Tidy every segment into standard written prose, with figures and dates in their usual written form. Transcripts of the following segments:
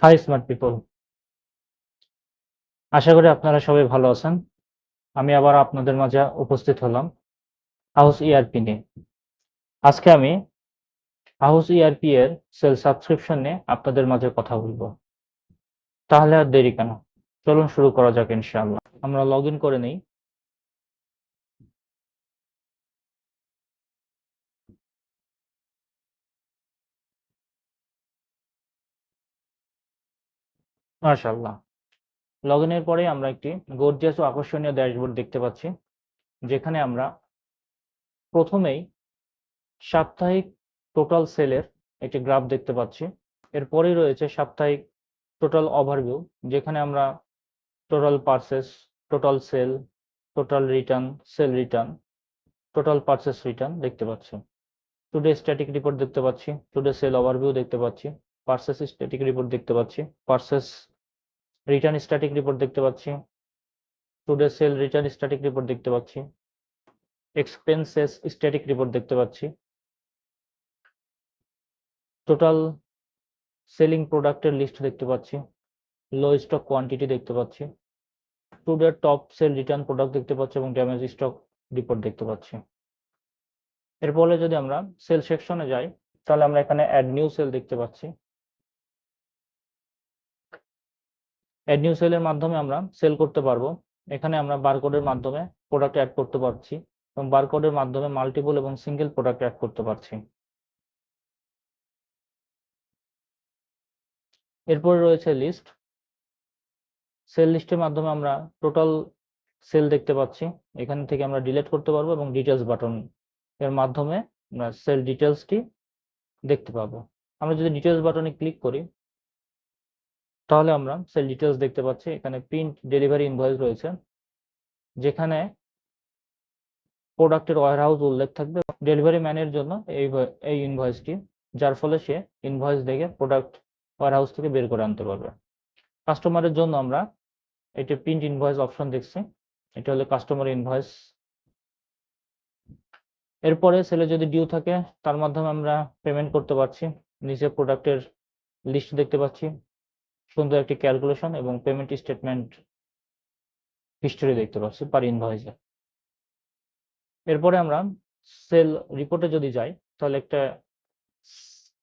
High smart people, আশা করি আপনারা সবাই ভালো আছেন। আমি আবার আপনাদের মাঝে উপস্থিত হলাম হাউস ইআরপি নিয়ে। আজকে আমি হাউস ইআরপি এর সেল সাবস্ক্রিপশন নিয়ে আপনাদের মাঝে কথা বলবো। তাহলে আর দেরি কেন, চলুন শুরু করা যাক। ইনশাআল্লাহ আমরা লগ ইন করে নিই। মাশাআল্লাহ, লগ ইনের পরে আমরা একটি গর্জিয়াস ও আকর্ষণীয় ড্যাশবোর্ড দেখতে পাচ্ছি, যেখানে আমরা প্রথমেই সাপ্তাহিক টোটাল সেলের একটি গ্রাফ দেখতে পাচ্ছি। এরপরেই রয়েছে সাপ্তাহিক টোটাল ওভারভিউ, যেখানে আমরা total purchase, total sell, total return, sell return, total purchase return দেখতে পাচ্ছি। টুডে স্ট্যাটিক রিপোর্ট দেখতে পাচ্ছি, টুডে সেল ওভারভিউ দেখতে পাচ্ছি, পারচেস স্ট্যাটিক রিপোর্ট দেখতে পাচ্ছি, পারচেস রিটার্ন স্ট্যাটিক রিপোর্ট দেখতে পাচ্ছি, today sell return static report দেখতে পাচ্ছি, এক্সপেন্সেস স্ট্যাটিক রিপোর্ট দেখতে পাচ্ছি, টোটাল সেলিং প্রোডাক্টের লিস্ট দেখতে পাচ্ছি, লো স্টক কোয়ান্টিটি দেখতে পাচ্ছি, today top sell return product দেখতে পাচ্ছি এবং ড্যামেজ স্টক রিপোর্ট দেখতে পাচ্ছি। এরপরে যদি আমরা সেল সেকশনে যাই, তাহলে আমরা এখানে অ্যাড নিউ সেল দেখতে পাচ্ছি। অ্যাড নিউ সেলের মাধ্যমে আমরা সেল করতে পারবো। এখানে আমরা বারকোডের মাধ্যমে প্রোডাক্ট অ্যাড করতে পারছি এবং বারকোডের মাধ্যমে মাল্টিপল এবং সিঙ্গেল প্রোডাক্ট অ্যাড করতে পারছি। এরপরে রয়েছে লিস্ট। সেল লিস্টের মাধ্যমে আমরা টোটাল সেল দেখতে পাচ্ছি। এখান থেকে আমরা ডিলিট করতে পারবো এবং ডিটেলস বাটন এর মাধ্যমে আমরা সেল ডিটেলসটি দেখতে পাবো। আমরা যদি ডিটেলস বাটনে ক্লিক করি, তাহলে আমরা সেল ডিটেলস দেখতে পাচ্ছি। এখানে প্রিন্ট ডেলিভারি ইনভয়েস রয়েছে, যেখানে প্রোডাক্টের ওয়্যারহাউস উল্লেখ থাকবে ডেলিভারি ম্যানের জন্য এই ইনভয়েসটি, যার ফলে সে ইনভয়েস দেখে প্রোডাক্ট ওয়্যারহাউস থেকে বের করে আনতে পারবে। কাস্টমারের জন্য আমরা এটি প্রিন্ট ইনভয়েস অপশন দেখছি, এটা হলো কাস্টমার ইনভয়েস। এরপরে সেলে যদি ডিউ থাকে, তার মাধ্যমে আমরা পেমেন্ট করতে পারছি। নিচে প্রোডাক্টের লিস্ট দেখতে পাচ্ছি, সুন্দর একটি ক্যালকুলেশন এবং পেমেন্ট স্টেটমেন্ট হিস্টোরি দেখতে পাচ্ছি পার ইনভয়েসে। এরপরে আমরা সেল রিপোর্টে যদি যাই, তাহলে একটা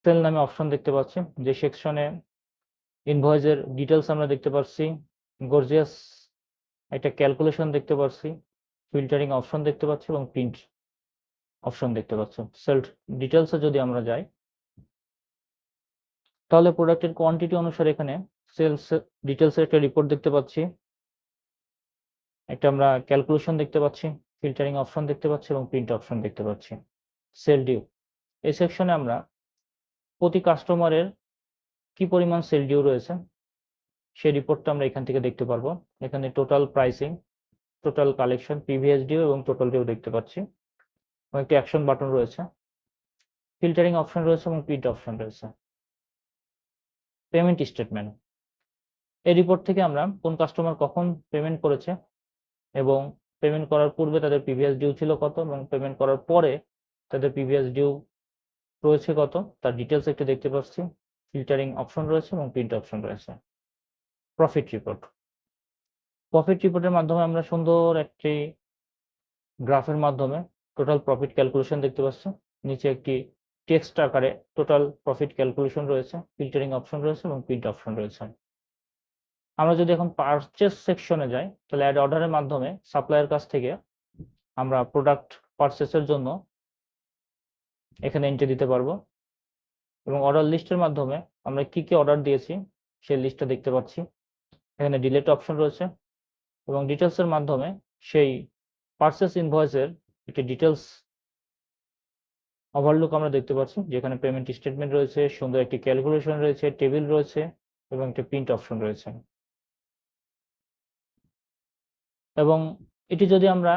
সেল নামে অপশন দেখতে পাচ্ছি, যে সেকশনে ইনভয়েসের ডিটেলস আমরা দেখতে পাচ্ছি, গর্জিয়াস একটা ক্যালকুলেশন দেখতে পাচ্ছি, ফিল্টারিং অপশন দেখতে পাচ্ছি এবং প্রিন্ট অপশন দেখতে পাচ্ছি। সেল ডিটেলসে যদি আমরা যাই, তাহলে প্রোডাক্টের কোয়ান্টিটি অনুসারে এখানে সেলস ডিটেলসের একটা রিপোর্ট দেখতে পাচ্ছি, একটা আমরা ক্যালকুলেশন দেখতে পাচ্ছি, ফিল্টারিং অপশন দেখতে পাচ্ছি এবং প্রিন্ট অপশন দেখতে পাচ্ছি। সেল ডিউ, এই সেকশনে আমরা প্রতি কাস্টমারের কি পরিমাণ সেল ডিউ রয়েছে সেই রিপোর্টটা আমরা এখান থেকে দেখতে পারবো। এখানে total pricing, total collection, previous due এবং টোটাল ডিউ দেখতে পাচ্ছি এবং একটি অ্যাকশন বাটন রয়েছে, ফিল্টারিং অপশন রয়েছে এবং প্রিন্ট অপশন রয়েছে। পেমেন্ট স্টেটমেন্ট, এই রিপোর্ট থেকে আমরা কোন কাস্টমার কখন পেমেন্ট করেছে এবং পেমেন্ট করার পূর্বে তাদের প্রিভিয়াস ডিউ ছিল কত এবং পেমেন্ট করার পরে তাদের প্রিভিয়াস ডিউ রয়েছে কত, তার ডিটেলস একটু দেখতে পাচ্ছি। ফিল্টারিং অপশন রয়েছে এবং প্রিন্ট অপশন রয়েছে। প্রফিট রিপোর্ট, প্রফিট রিপোর্টের মাধ্যমে আমরা সুন্দর একটি গ্রাফের মাধ্যমে টোটাল প্রফিট ক্যালকুলেশন দেখতে পাচ্ছি। নিচে একটি টেক্সট আকারে টোটাল প্রফিট ক্যালকুলেশন রয়েছে, ফিল্টারিং অপশন রয়েছে এবং প্রিন্ট অপশন রয়েছে। আমরা যদি এখন পারচেস সেকশনে যাই, তাহলে অ্যাড অর্ডারের মাধ্যমে সাপ্লায়ার কাছ থেকে আমরা প্রোডাক্ট পারচেসের জন্য এখানে এন্ট্রি দিতে পারবো এবং অর্ডার লিস্টের মাধ্যমে আমরা কি কি অর্ডার দিয়েছি সেই লিস্টটা দেখতে পাচ্ছি। এখানে ডিলিট অপশন রয়েছে এবং ডিটেলসের মাধ্যমে সেই পারচেস ইনভয়েসের একটি ডিটেলস ওভারলুক আমরা দেখতে পাচ্ছি, যেখানে পেমেন্ট স্টেটমেন্ট রয়েছে, সুন্দর একটি ক্যালকুলেশন রয়েছে, টেবিল রয়েছে এবং একটি প্রিন্ট অপশন রয়েছে। এবং এটি যদি আমরা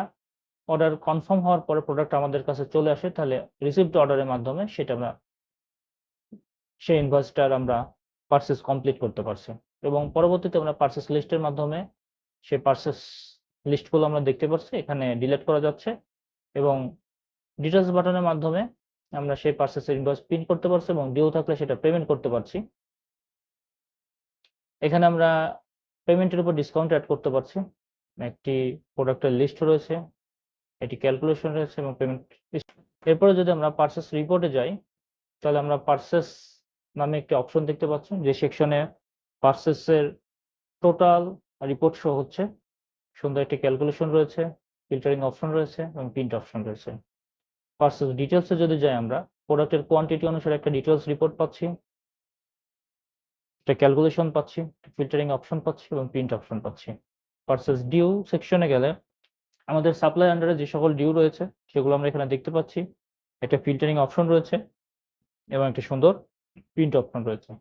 অর্ডার কনফার্ম হওয়ার পরে প্রোডাক্ট আমাদের কাছে চলে আসে, তাহলে রিসিভড অর্ডারের মাধ্যমে সেটা আমরা সেই ইনভয়েসটার আমরা পারচেস কমপ্লিট করতে পারছি এবং পরবর্তীতে আমরা পারচেস লিস্টের মাধ্যমে সেই পারচেস লিস্টগুলো আমরা দেখতে পাচ্ছি। এখানে ডিলিট করা যাচ্ছে এবং ডিটেলস বাটনের মাধ্যমে আমরা সেই পারচেসের ইনভয়েস প্রিন্ট করতে পারছি এবং ডিউ থাকলে সেটা পেমেন্ট করতে পারছি। এখানে আমরা পেমেন্টের উপর ডিসকাউন্ট অ্যাড করতে পারছি। একটি প্রোডাক্টের লিস্ট রয়েছে, এটি ক্যালকুলেশন রয়েছে এবং পেমেন্ট। এরপরে যদি আমরা পারচেস রিপোর্টে যাই, তাহলে আমরা পারচেস নামে একটি অপশন দেখতে পাচ্ছি, যে সেকশনে পারচেসের টোটাল রিপোর্ট শো হচ্ছে। সুন্দর একটি ক্যালকুলেশন রয়েছে, ফিল্টারিং অপশন রয়েছে এবং প্রিন্ট অপশন রয়েছে। পারচেস ডিটেলসে যদি যাই, আমরা প্রোডাক্টের কোয়ান্টিটি অনুসারে একটা ডিটেলস রিপোর্ট পাচ্ছি, একটা ক্যালকুলেশন পাচ্ছি, ফিল্টারিং অপশন পাচ্ছি এবং প্রিন্ট অপশন পাচ্ছি। পারচেস ডিউ সেকশনে গেলে আমাদের সাপ্লাই আন্ডারে যে সকল ডিউ রয়েছে সেগুলো আমরা এখানে দেখতে পাচ্ছি, একটা ফিল্টারিং অপশন রয়েছে এবং একটা সুন্দর প্রিন্ট অপশন রয়েছে।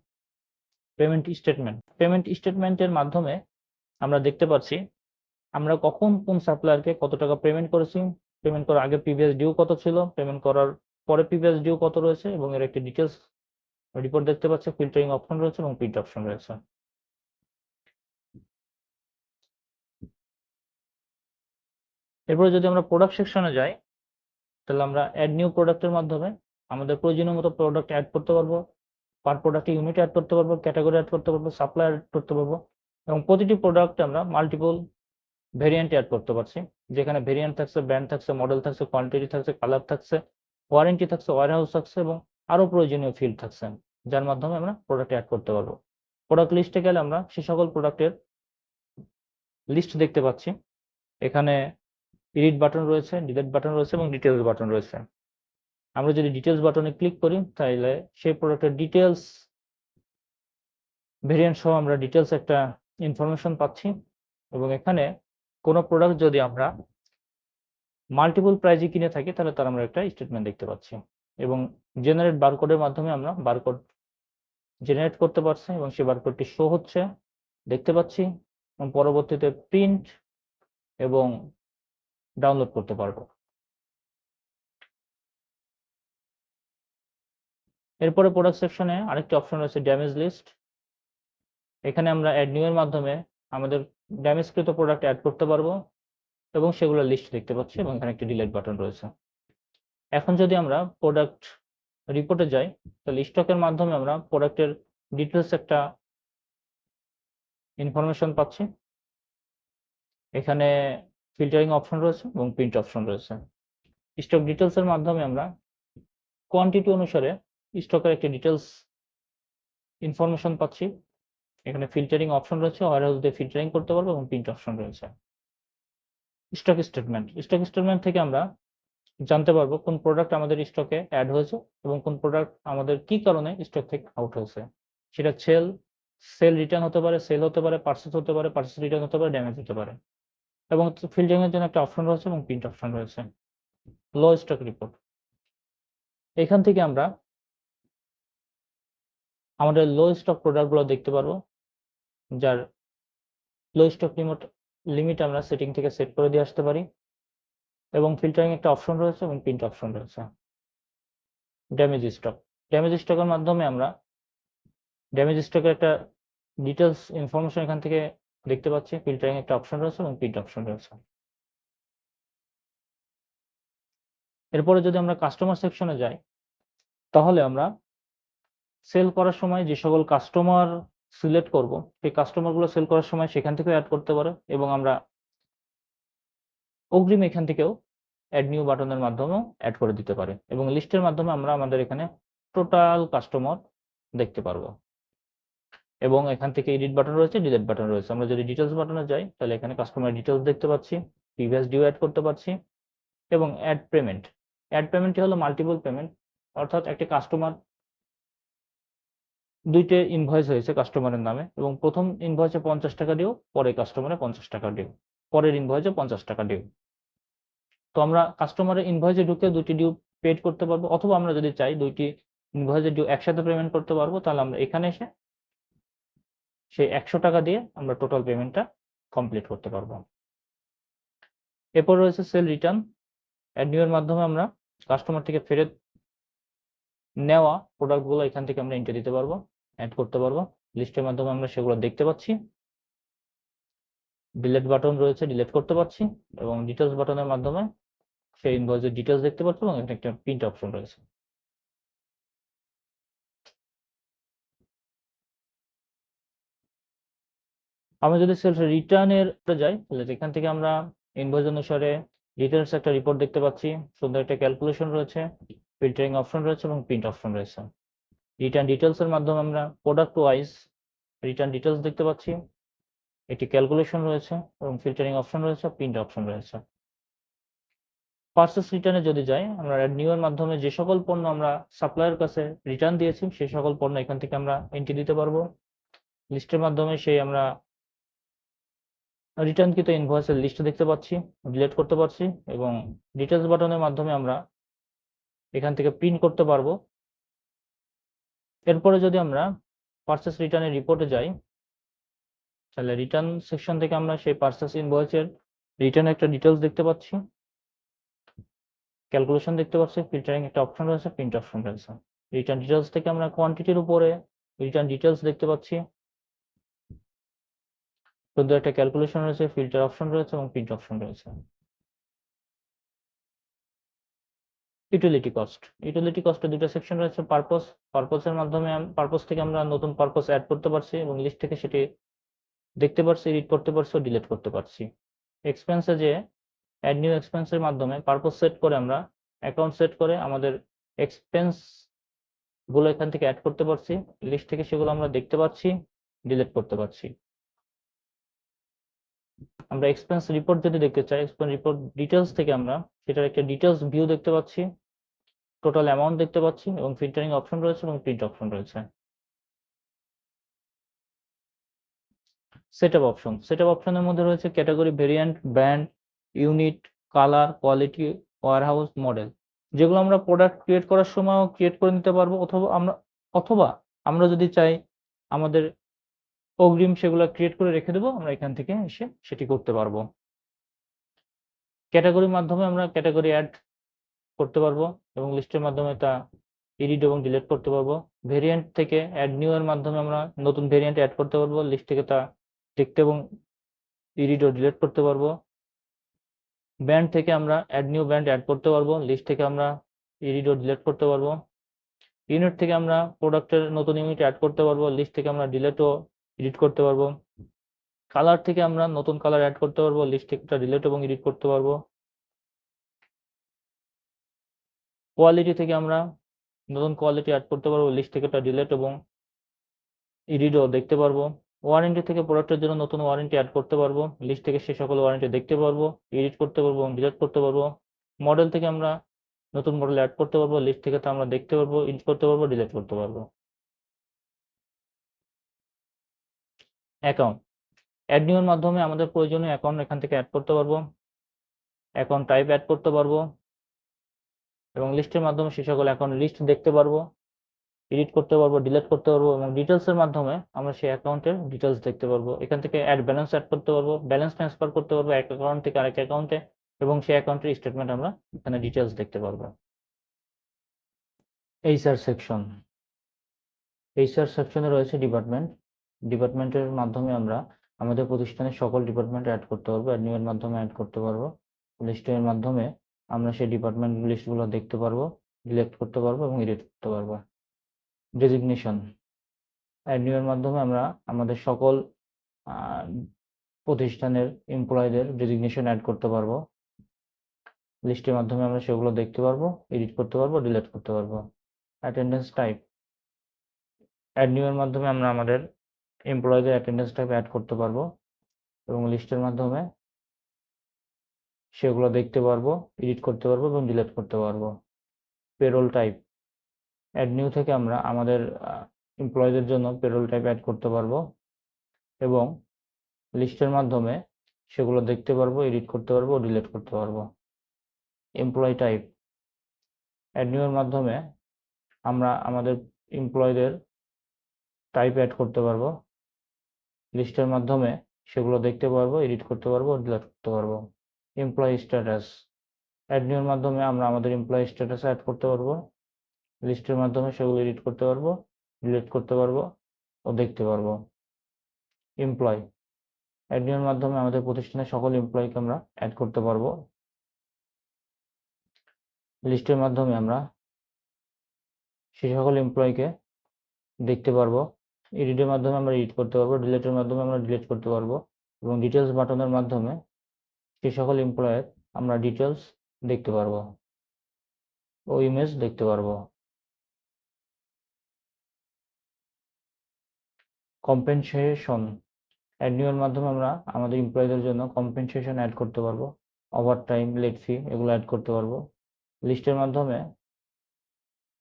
পেমেন্ট স্টেটমেন্টের মাধ্যমে আমরা দেখতে পাচ্ছি আমরা কখন কোন সাপ্লায়ারকে কত টাকা পেমেন্ট করেছি, পেমেন্ট করার আগে প্রিভিয়াস ডিউ কত ছিল, পেমেন্ট করার পরে প্রিভিয়াস ডিউ কত রয়েছে এবং এর একটি ডিটেলস রিপোর্ট দেখতে পাচ্ছি, ফিল্টারিং অপশন রয়েছে এবং প্রিন্ট অপশন রয়েছে। এরপরে যদি আমরা প্রোডাক্ট সেকশনে যাই, তাহলে আমরা অ্যাড নিউ প্রোডাক্টের মাধ্যমে আমাদের প্রয়োজনীয় মতো প্রোডাক্ট অ্যাড করতে পারবো, পার প্রোডাক্ট ইউনিট অ্যাড করতে পারবো, ক্যাটাগরি অ্যাড করতে পারবো, সাপ্লায়ার অ্যাড করতে পারবো এবং প্রতিটি প্রোডাক্টে আমরা মাল্টিপল ভেরিয়েন্ট অ্যাড করতে পারছি, যেখানে ভেরিয়েন্ট থাকছে, ব্র্যান্ড থাকছে, মডেল থাকছে, কোয়ান্টিটি থাকছে, কালার থাকছে, ওয়ারেন্টি থাকছে, ওয়্যারহাউস থাকছে এবং আরও প্রয়োজনীয় ফিল্ড থাকছে, যার মাধ্যমে আমরা প্রোডাক্ট অ্যাড করতে পারবো। প্রোডাক্ট লিস্টে গেলে আমরা সে সকল প্রোডাক্টের লিস্ট দেখতে পাচ্ছি। এখানে এডিট বাটন রয়েছে, ডিলিট বাটন রয়েছে এবং ডিটেলস বাটন রয়েছে। আমরা যদি ডিটেলস বাটনে ক্লিক করি, তাহলে সেই প্রোডাক্টের ডিটেলস ভেরিয়েন্ট সহ আমরা ডিটেলস একটা ইনফরমেশন পাচ্ছি এবং এখানে কোনো প্রোডাক্ট যদি আমরা মাল্টিপল প্রাইজে কিনে থাকি, তাহলে তার আমরা একটা স্টেটমেন্ট দেখতে পাচ্ছি এবং জেনারেট বারকোডের মাধ্যমে আমরা বারকোড জেনারেট করতে পারছি এবং সেই বারকোডটি শো হচ্ছে, দেখতে পাচ্ছি এবং পরবর্তীতে প্রিন্ট এবং ডাউনলোড করতে পারবো। এরপরে প্রোডাক্ট সেকশনে আরেকটি অপশন রয়েছে, ড্যামেজ লিস্ট। এখানে আমরা অ্যাড নিউ এর মাধ্যমে আমাদের ড্যামেজকৃত প্রোডাক্ট অ্যাড করতে পারবো এবং সেগুলোর লিস্ট দেখতে পাচ্ছি এবং এখানে একটি ডিলিট বাটন রয়েছে। এখন যদি আমরা প্রোডাক্ট রিপোর্টে যাই, তাহলে স্টকের মাধ্যমে আমরা প্রোডাক্টের ডিটেলস একটা ইনফরমেশন পাচ্ছি। এখানে ফিল্টারিং অপশন রয়েছে এবং প্রিন্ট অপশন রয়েছে। স্টক ডিটেলস এর মাধ্যমে আমরা কোয়ান্টিটি অনুসারে স্টকের একটি ডিটেলস ইনফরমেশন পাচ্ছি। এখানে ফিল্টারিং অপশন রয়েছে, ওয়্যারহাউস দিয়ে ফিল্টারিং করতে পারবো এবং প্রিন্ট অপশন রয়েছে। স্টক স্টেটমেন্ট থেকে আমরা জানতে পারবো কোন প্রোডাক্ট আমাদের স্টকে অ্যাড হয়েছে এবং কোন প্রোডাক্ট আমাদের কি কারণে স্টক থেকে আউট হয়েছে। সেটা সেল রিটার্ন হতে পারে, সেল হতে পারে, পার্সেস হতে পারে, পার্সেস রিটার্ন হতে পারে, ড্যামেজ হতে পারে এবং ফিল্টারিং এর জন্য একটা অপশন রয়েছে এবং প্রিন্ট অপশন রয়েছে। লো স্টক রিপোর্ট, এখান থেকে আমরা আমাদের লো স্টক প্রোডাক্টগুলো দেখতে পারবো, যার লো স্টক লিমিট আমরা সেটিং থেকে সেট করে দিয়ে আসতে পারি এবং ফিল্টারিং একটা অপশন রয়েছে এবং প্রিন্ট অপশন রয়েছে। ড্যামেজ স্টকের মাধ্যমে আমরা ড্যামেজ স্টকের একটা ডিটেলস ইনফরমেশন এখান থেকে দেখতে পাচ্ছি, ফিল্টারিং একটা অপশন রয়েছে এবং প্রিন্ট অপশন রয়েছে। এরপরে যদি আমরা কাস্টমার সেকশনে যাই, তাহলে আমরা সেল করার সময় যে সকল কাস্টমার সিলেক্ট করব, সেই কাস্টমারগুলো সেল করার সময় সেখান থেকেও অ্যাড করতে পারে এবং আমরা অগ্রিম এখান থেকেও অ্যাড নিউ বাটনের মাধ্যমেও অ্যাড করে দিতে পারে এবং লিস্টের মাধ্যমে আমরা আমাদের এখানে টোটাল কাস্টমার দেখতে পারবো এবং এখান থেকে এডিট বাটন রয়েছে, ডিলিট বাটন রয়েছে। আমরা যদি ডিটেলস বাটনে যাই, তাহলে এখানে কাস্টমার ডিটেলস দেখতে পাচ্ছি, প্রিভিয়াস ডিউ অ্যাড করতে পারছি এবং অ্যাড পেমেন্টটি হলো মাল্টিপল পেমেন্ট, অর্থাৎ একটি কাস্টমার দুইটা ইনভয়েস হয়েছে কাস্টমারের নামে এবং প্রথম ইনভয়েসে 50 টাকা ডিউ, পরে কাস্টমারে 50 টাকা ডিউ, পরের ইনভয়েসে 50 টাকা ডিউ। তো আমরা কাস্টমারের ইনভয়েসে ঢুকে দুটি ডিউ পেড করতে পারবো, অথবা আমরা যদি চাই দুইটি ইনভয়েসের ডিউ একসাথে পেমেন্ট করতে পারবো, তাহলে আমরা এখানে এসে সেই 100 টাকা দিয়ে আমরা টোটাল পেমেন্টটা কমপ্লিট করতে পারবো। এরপর রয়েছে সেল রিটার্ন। অ্যাড নিউ এর মাধ্যমে আমরা কাস্টমার থেকে ফেরত নেওয়া প্রোডাক্টগুলো এখান থেকে আমরা এন্ট্রি দিতে পারবো, অ্যাড করতে পারবো। লিস্টের মাধ্যমে আমরা সেগুলো দেখতে পাচ্ছি। ডিলিট বাটন রয়েছে, ডিলিট করতে পারছি এবং ডিটেলস বাটনের মাধ্যমে সেই ইনভয়েসের ডিটেলস দেখতে পাচ্ছি এবং এখানে একটা প্রিন্ট অপশন রয়েছে। আমরা যদি সেলস রিটার্নের যাই, তাহলে এখান থেকে আমরা ইনভয়েস অনুসারে ডিটেলস একটা রিপোর্ট দেখতে পাচ্ছি, সুন্দর একটা ক্যালকুলেশন রয়েছে, ফিল্টারিং অপশন রয়েছে এবং প্রিন্ট অপশন রয়েছে। রিটার্ন ডিটেলস এর মাধ্যমে আমরা প্রোডাক্ট ওয়াইজ রিটার্ন ডিটেলস দেখতে পাচ্ছি, একটি ক্যালকুলেশন রয়েছে এবং ফিল্টারিং অপশন রয়েছে, প্রিন্ট অপশন রয়েছে। পারচেস রিটার্নে যদি যাই, আমরা অ্যাড নিউ এর মাধ্যমে যে সকল পণ্য আমরা সাপ্লায়ার কাছে রিটার্ন দিয়েছি সেই সকল পণ্য এখান থেকে আমরা এন্ট্রি দিতে পারবো। লিস্টের মাধ্যমে সেই আমরা রিটার্নকৃত ইনভয়েসের লিস্ট দেখতে পাচ্ছি, ডিলিট করতে পারছি এবং ডিটেলস বাটনের মাধ্যমে আমরা এখান থেকে প্রিন্ট করতে পারবো। এরপরে যদি আমরা পারচেস রিটার্নের রিপোর্টে যাই, তাহলে রিটার্ন সেকশন থেকে আমরা সেই পারচেস ইনভয়েসের রিটার্ন একটা ডিটেলস দেখতে পাচ্ছি, ক্যালকুলেশন দেখতে পাচ্ছি, ফিল্টারিং একটা অপশন রয়েছে, প্রিন্ট অপশন রয়েছে। রিটার্ন ডিটেলস থেকে আমরা কোয়ান্টিটির উপরে রিটার্ন ডিটেলস দেখতে পাচ্ছি, সুন্দর একটা ক্যালকুলেশন রয়েছে, ফিল্টার অপশন রয়েছে এবং প্রিন্ট অপশন রয়েছে। ইউটিলিটি কস্টে দুটো সেকশন রয়েছে, পারপসের মাধ্যমে পারপস থেকে আমরা নতুন পারপস অ্যাড করতে পারছি এবং লিস্ট থেকে সেটি দেখতে পারছি, এডিট করতে পারছি ও ডিলিট করতে পারছি। এক্সপেন্সে যে অ্যাড নিউ এক্সপেন্সের মাধ্যমে পারপস সেট করে আমরা অ্যাকাউন্ট সেট করে আমাদের এক্সপেন্স গুলো এখান থেকে অ্যাড করতে পারছি, লিস্ট থেকে সেগুলো আমরা দেখতে পাচ্ছি, ডিলিট করতে পারছি। আমরা এক্সপেন্স রিপোর্ট যদি দেখতে চাই, এক্সপেন্স রিপোর্ট ডিটেলস থেকে আমরা সেটার একটা ডিটেলস ভিউ দেখতে পাচ্ছি, টোটাল অ্যামাউন্ট দেখতে পাচ্ছি এবং ফিল্টারিং অপশন রয়েছে এবং প্রিন্ট অপশন রয়েছে। সেটআপ অপশনের মধ্যে রয়েছে category, variant, brand, unit, colour, quality, warehouse, model, যেগুলো আমরা প্রোডাক্ট ক্রিয়েট করার সময়ও ক্রিয়েট করে নিতে পারবো, অথবা আমরা যদি চাই আমাদের অগ্রিম সেগুলো ক্রিয়েট করে রেখে দেবো, আমরা এখান থেকে এসে সেটি করতে পারবো। ক্যাটাগরির মাধ্যমে আমরা ক্যাটাগরি অ্যাড করতে পারবো এবং লিস্টের মাধ্যমে তা এডিট এবং ডিলিট করতে পারবো। ভেরিয়েন্ট থেকে অ্যাড নিউ এর মাধ্যমে আমরা নতুন ভেরিয়েন্ট অ্যাড করতে পারবো, লিস্ট থেকে তা দেখতে এবং এডিট ও ডিলিট করতে পারবো। ব্র্যান্ড থেকে আমরা অ্যাড নিউ ব্র্যান্ড অ্যাড করতে পারবো, লিস্ট থেকে আমরা এডিট ও ডিলিট করতে পারবো। ইউনিট থেকে আমরা প্রোডাক্টের নতুন ইউনিট অ্যাড করতে পারবো, লিস্ট থেকে আমরা ডিলিট ও এডিট করতে পারবো। কালার থেকে আমরা নতুন কালার অ্যাড করতে পারবো, লিস্ট থেকে ডিলিট এবং এডিট করতে পারবো। কোয়ালিটি থেকে আমরা নতুন কোয়ালিটি অ্যাড করতে পারবো, লিস্ট থেকে ডিলিট এবং এডিটও দেখতে পারবো। ওয়ারেন্টি থেকে প্রোডাক্টের জন্য নতুন ওয়ারেন্টি অ্যাড করতে পারবো, লিস্ট থেকে সে সকল ওয়ারেন্টি দেখতে পারবো, এডিট করতে পারবো এবং ডিলিট করতে পারবো। মডেল থেকে আমরা নতুন মডেল অ্যাড করতে পারবো, লিস্ট থেকে তা আমরা দেখতে পারবো, এডিট করতে পারবো, ডিলিট করতে পারবো। অ্যাকাউন্ট, অ্যাড নিউ এর মাধ্যমে আমাদের প্রয়োজনীয় অ্যাকাউন্ট এখান থেকে অ্যাড করতে পারবো, অ্যাকাউন্ট টাইপ অ্যাড করতে পারবো এবং লিস্টের মাধ্যমে সে সকল অ্যাকাউন্ট লিস্ট দেখতে পারবো, এডিট করতে পারবো, ডিলিট করতে পারবো এবং ডিটেলস এর মাধ্যমে আমরা সেই অ্যাকাউন্টের ডিটেলস দেখতে পারবো। এখান থেকে ব্যালেন্স অ্যাড করতে পারবো, ব্যালেন্স ট্রান্সফার করতে পারবো এক অ্যাকাউন্ট থেকে আরেক অ্যাকাউন্টে এবং সেই অ্যাকাউন্টের স্টেটমেন্ট আমরা এখানে ডিটেলস দেখতে পারবো। এইচআর সেকশনে রয়েছে ডিপার্টমেন্টের মাধ্যমে আমরা আমাদের প্রতিষ্ঠানের সকল ডিপার্টমেন্ট অ্যাড করতে পারবো, অ্যাড নিউ এর মাধ্যমে অ্যাড করতে পারবো, লিস্টের মাধ্যমে আমরা সেই ডিপার্টমেন্ট লিস্টগুলো দেখতে পারবো, সিলেক্ট করতে পারবো এবং এডিট করতে পারবো। ডেজিগনেশন, অ্যাড নিউ এর মাধ্যমে আমরা আমাদের সকল প্রতিষ্ঠানের এমপ্লয়ীদের ডেজিগনেশন অ্যাড করতে পারবো, লিস্টের মাধ্যমে আমরা সেগুলো দেখতে পারবো, এডিট করতে পারবো, ডিলিট করতে পারবো। অ্যাটেন্ডেন্স টাইপ, অ্যাড নিউ এর মাধ্যমে আমরা আমাদের এমপ্লয়ীদের অ্যাটেন্ডেন্স টাইপ অ্যাড করতে পারবো এবং লিস্টের মাধ্যমে সেগুলো দেখতে পারবো, এডিট করতে পারবো এবং ডিলিট করতে পারবো। পেরোল টাইপ, অ্যাড নিউ থেকে আমরা আমাদের এমপ্লয়ীদের জন্য পেরোল টাইপ অ্যাড করতে পারবো এবং লিস্টের মাধ্যমে সেগুলো দেখতে পারবো, এডিট করতে পারবো, ডিলিট করতে পারবো। এমপ্লয়ি টাইপ, অ্যাড নিউ এর মাধ্যমে আমরা আমাদের এমপ্লয়ীদের টাইপ অ্যাড করতে পারবো, লিস্টের মাধ্যমে সেগুলো দেখতে পারবো, এডিট করতে পারবো, ডিলিট করতে পারবো। এমপ্লয়ি স্ট্যাটাস, অ্যাড নিউ এর মাধ্যমে আমরা আমাদের এমপ্লয়ি স্ট্যাটাস অ্যাড করতে পারবো, লিস্টের মাধ্যমে সেগুলো এডিট করতে পারবো, ডিলিট করতে পারবো ও দেখতে পারবো। এমপ্লয়, অ্যাড নিউ এর মাধ্যমে আমাদের প্রতিষ্ঠানের সকল এমপ্লয়ীকে আমরা অ্যাড করতে পারবো, লিস্টের মাধ্যমে আমরা সেই সকল এমপ্লয়ীকে দেখতে পারবো, এডিটের মাধ্যমে আমরা এডিট করতে পারবো, ডিলিটের মাধ্যমে আমরা ডিলিট করতে পারবো, এবং ডিটেলস বাটনের মাধ্যমে সেই সকল এমপ্লয়ের আমরা ডিটেলস দেখতে পারবো ও ইমেজ দেখতে পারবো। কম্পেনসেশন অ্যাড নিউর মাধ্যমে আমরা আমাদের এমপ্লয়ীদের জন্য কম্পেনসেশন অ্যাড করতে পারবো, ওভারটাইম, লেট ফি এগুলো অ্যাড করতে পারবো। লিস্টের মাধ্যমে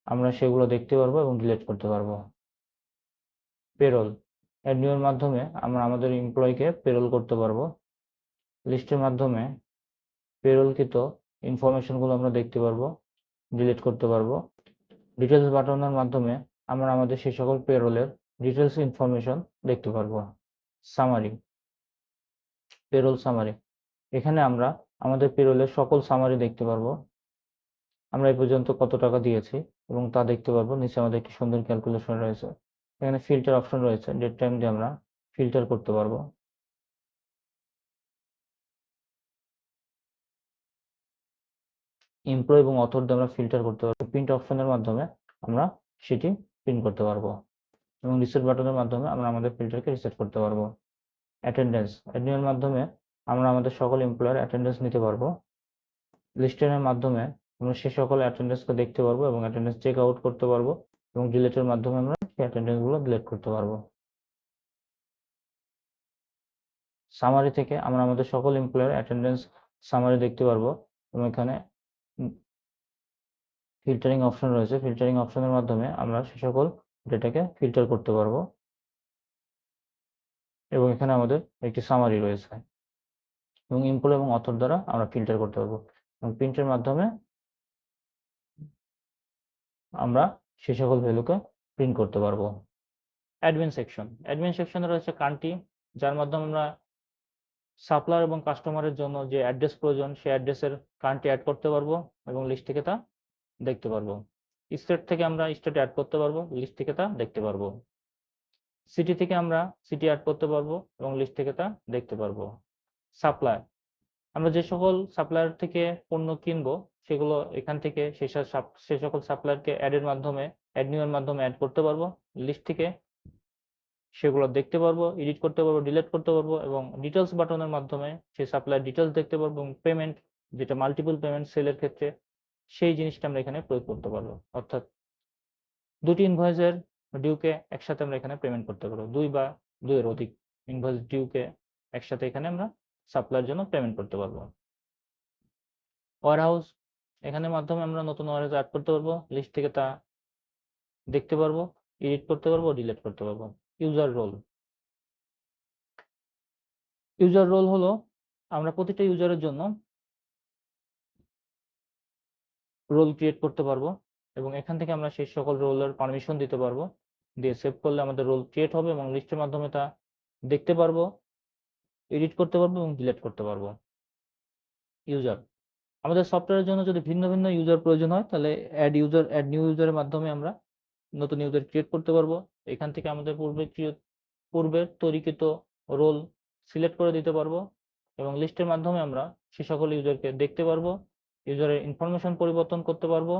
আমরা সেগুলো দেখতে পারবো এবং ডিলিট করতে পারবো। পেরোল অ্যাড নিউর মাধ্যমে আমরা আমাদের এমপ্লয়ীকে পেরোল করতে পারবো। লিস্টের মাধ্যমে পেরোলকৃত ইনফরমেশনগুলো আমরা দেখতে পারবো, ডিলিট করতে পারবো। ডিটেলস বাটনের মাধ্যমে আমরা আমাদের সেই সকল পেরোলের ডিটেলস ইনফরমেশন দেখতে পারবো। সামারি, পেরোল সামারি, এখানে আমরা আমাদের পেরোলের সকল সামারি দেখতে পারবো। আমরা এই পর্যন্ত কত টাকা দিয়েছি এবং তা দেখতে পারবো। নিচে আমাদের একটি সুন্দর ক্যালকুলেশন রয়েছে। এখানে ফিল্টার অপশন রয়েছে, ডেট টাইম দিয়ে আমরা ফিল্টার করতে পারবো। এমপ্লয় এবং অথর দিয়ে আমরা ফিল্টার করতে পারবো। প্রিন্ট অপশনের মাধ্যমে আমরা সেটি প্রিন্ট করতে পারবো, এবং রিসেট বাটনের মাধ্যমে আমরা আমাদের ফিল্টারকে রিসেট করতে পারবো। অ্যাটেন্ডেন্স অ্যাডমিনের মাধ্যমে আমরা আমাদের সকল এমপ্লয়ের অ্যাটেন্ডেন্স নিতে পারবো। লিস্টের মাধ্যমে আমরা সে সকল অ্যাটেন্ডেন্সকে দেখতে পারবো এবং অ্যাটেন্ডেন্স চেক আউট করতে পারবো, এবং ডিলিটের মাধ্যমে আমরা সেই অ্যাটেন্ডেন্সগুলো ডিলিট করতে পারবো। সামারি থেকে আমরা আমাদের সকল এমপ্লয়ের অ্যাটেন্ডেন্স সামারি দেখতে পারবো, এবং এখানে ফিল্টারিং অপশন রয়েছে। ফিল্টারিং অপশনের মাধ্যমে আমরা সে সকল ডেটাকে ফিল্টার করতে পারবো, এবং এখানে আমাদের একটি সামারি রয়েছে, এবং এমপ্লয় এবং অথর দ্বারা আমরা ফিল্টার করতে পারবো, এবং প্রিন্টের মাধ্যমে আমরা সে সকল ভ্যালুকে প্রিন্ট করতে পারবো। অ্যাডমিন সেকশন, অ্যাডমিন সেকশনে রয়েছে কান্ট্রি, যার মাধ্যমে আমরা সাপ্লায়ার এবং কাস্টমারের জন্য যে অ্যাড্রেস প্রয়োজন সেই অ্যাড্রেসের কান্ট্রি অ্যাড করতে পারবো এবং লিস্ট থেকে তা দেখতে পারবো। স্টেট থেকে আমরা স্টেট অ্যাড করতে পারবো, লিস্ট থেকে তা দেখতে পারবো। সিটি থেকে আমরা সিটি অ্যাড করতে পারবো এবং লিস্ট থেকে তা দেখতে পারবো। সাপ্লায়ার, আমরা যে সকল সাপ্লায়ার থেকে পণ্য কিনবো সেগুলো এখান থেকে সে সকল সাপ্লায়ারকে অ্যাডের মাধ্যমে, অ্যাড নিউয়ের মাধ্যমে অ্যাড করতে পারবো, লিস্ট থেকে সেগুলো দেখতে পারবো, এডিট করতে পারবো, ডিলিট করতে পারবো, এবং ডিটেলস বাটনের মাধ্যমে সেই সাপ্লায়ার ডিটেলস দেখতে পারবো, এবং পেমেন্ট, যেটা মাল্টিপল পেমেন্ট সেলের ক্ষেত্রে সেই জিনিসটা আমরা এখানে প্রয়োগ করতে পারবো। অর্থাৎ দুটি ইনভয়েসের ডিউকে একসাথে আমরা এখানে পেমেন্ট করতে পারবো, দুই বা দুইয়ের অধিক ইনভয়েস ডিউকে একসাথে এখানে আমরা সাপ্লায়ার জন্য পেমেন্ট করতে পারবো। ওয়ারহাউস, এখানে মাধ্যমে আমরা নতুন ওয়ারহাউস অ্যাড করতে পারবো, লিস্ট থেকে তা দেখতে পারবো, এডিট করতে পারবো, ডিলিট করতে পারবো। ইউজার রোল, ইউজার রোল হলো আমরা প্রতিটা ইউজারের জন্য রোল ক্রিয়েট করতে পারবো, এবং এখান থেকে আমরা সেই সকল রোলের পারমিশন দিতে পারবো, দিয়ে সেভ করলে আমাদের রোল ক্রিয়েট হবে এবং লিস্টের মাধ্যমে তা দেখতে পারবো, এডিট করতে পারবো এবং ডিলিট করতে পারবো। ইউজার, আমাদের সফটওয়্যারের জন্য যদি ভিন্ন ভিন্ন ইউজার প্রয়োজন হয় তাহলে অ্যাড নিউ ইউজারের মাধ্যমে আমরা নতুন ইউজার ক্রিয়েট করতে পারবো। এখান থেকে আমাদের পূর্বের তৈরিকৃত রোল সিলেক্ট করে দিতে পারবো, এবং লিস্টের মাধ্যমে আমরা সে সকল ইউজারকে দেখতে পারবো, ইউজারের ইনফরমেশন পরিবর্তন করতে পারবো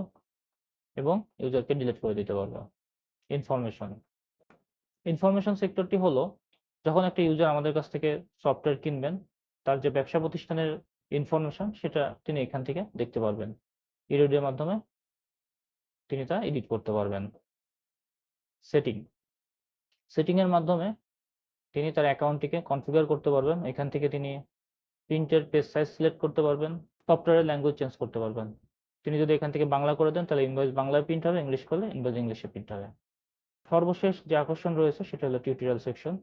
এবং ইউজারকে ডিলিট করে দিতে পারবো। ইনফরমেশন সেক্টরটি হলো যখন একটা ইউজার আমাদের কাছ থেকে সফটওয়্যার কিনবেন, তার যে ব্যবসা প্রতিষ্ঠানের ইনফরমেশন সেটা তিনি এখান থেকে দেখতে পারবেন, ইরেডিওর মাধ্যমে তিনি তা এডিট করতে পারবেন। সেটিং এর মাধ্যমে তিনি তার অ্যাকাউন্টটিকে কনফিগার করতে পারবেন, এখান থেকে তিনি প্রিন্টের পেজ সাইজ সিলেক্ট করতে পারবেন, সফটওয়্যারের ল্যাঙ্গুয়েজ চেঞ্জ করতে পারবেন। তিনি যদি এখান থেকে বাংলা করে দেন তাহলে ইনভয়েস বাংলায় প্রিন্ট হবে, ইংলিশ করলে ইনভয়েস ইংলিশে প্রিন্ট হবে। সর্বশেষ যে আকর্ষণ রয়েছে সেটা হলো টিউটোরিয়াল সেকশন।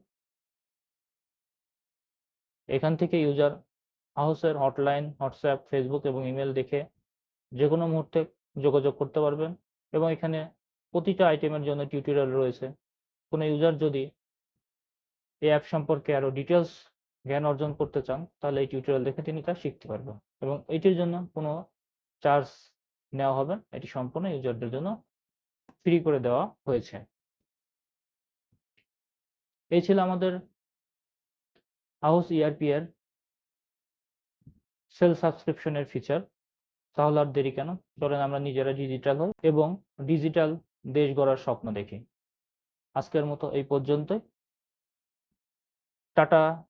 এখান থেকে ইউজার হাউসের হটলাইন, হোয়াটসঅ্যাপ, ফেসবুক এবং ইমেল দেখে যে কোনো মুহূর্তে যোগাযোগ করতে পারবেন, এবং এখানে প্রতিটা আইটেমের জন্য টিউটোরিয়াল রয়েছে। কোনো ইউজার যদি এই অ্যাপ সম্পর্কে আরো ডিটেলস জ্ঞান অর্জন করতে চান তাহলে এই টিউটোরিয়াল দেখে তিনি তা শিখতে পারবেন, এবং এটির জন্য কোনো চার্জ নেওয়া হবে, এটি সম্পূর্ণ ইউজারদের জন্য ফ্রি করে দেওয়া হয়েছে। এই ছিল আমাদের হাউস ইআরপি এর সেল সাবস্ক্রিপশনের ফিচার। তাহলে আর দেরি কেন, চলেন আমরা নিজেরা ডিজিটাল হই এবং ডিজিটাল দেশ গড়ার স্বপ্ন দেখি। আজকের মতো এই পর্যন্তই। টাটা।